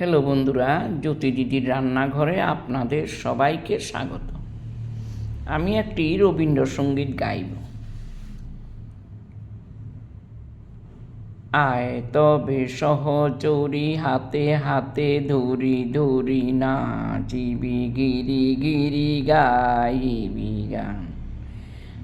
Hello বন্ধুরা, জ্যোতি দিদির রান্নাঘরে আপনাদের সবাইকে স্বাগত। আমি একটি রবীন্দ্রসঙ্গীত গাইব। আয় তবে সহচরী, হাতে হাতে ধরি ধরি নাচিবি, গিরি গিরি গাইবি গান।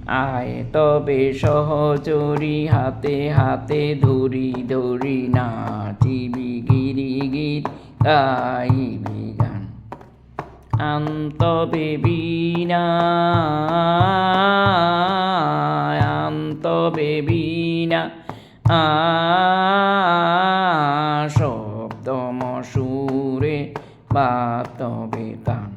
আয় তবে সহচরী, হাতে হাতে ধরি ধরি নাচিবি, গিরি গিরি গাইবি গান। আন্তবে বীণা, আন্তবে বীণা, সপ্তম সুরে বাতবে তান।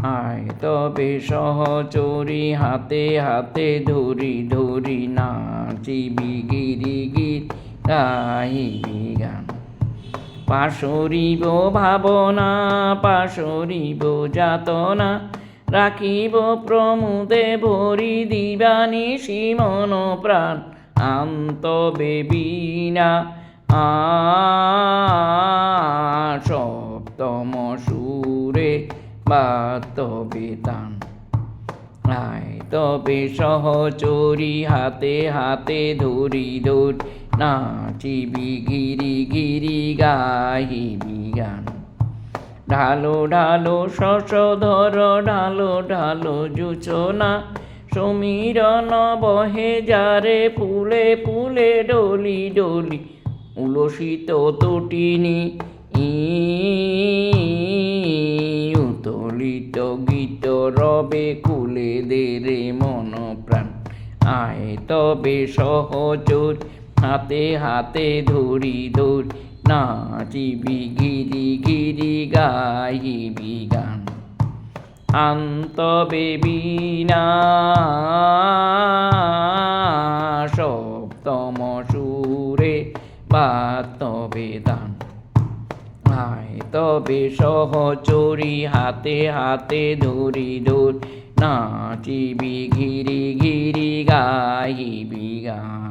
আয় তবে সহচরী, হাতে হাতে ধরি ধরি নাচিবি, গিরি গিরি গাইবি গান। পাশরিব ভাবনা, পাশরিব যাতনা, রাখিব প্রমুদে ভরি দিবানিশি মন প্রাণ। আন্তবে বীণা, সপ্তম সুরে বাতবে তান। আয় তবে সহচরী, হাতে হাতে ধরি ধরি নাচিবি, গিরি গিরি গাইবি গান। ঢালো ঢালো শশধর, ঢালো ঢালো জোছনা, সমীরণ বহে যারে ফুলে ফুলে ডলি ডলি। উলসিত তটিনী, উতলিত গীত রবে কুলে দেরে মন প্রাণ। আয় তবে সহচর, হাতে হাতে ধরি ধরি নাচিবি, গিরি গিরি গাইবি গান। আন্তবে বীণা, সপ্তম সুরে বাতবে তান। আয় তবে সহচরী, হাতে হাতে ধরি ধরি নাচিবি, গিরি গিরি গাইবি গান।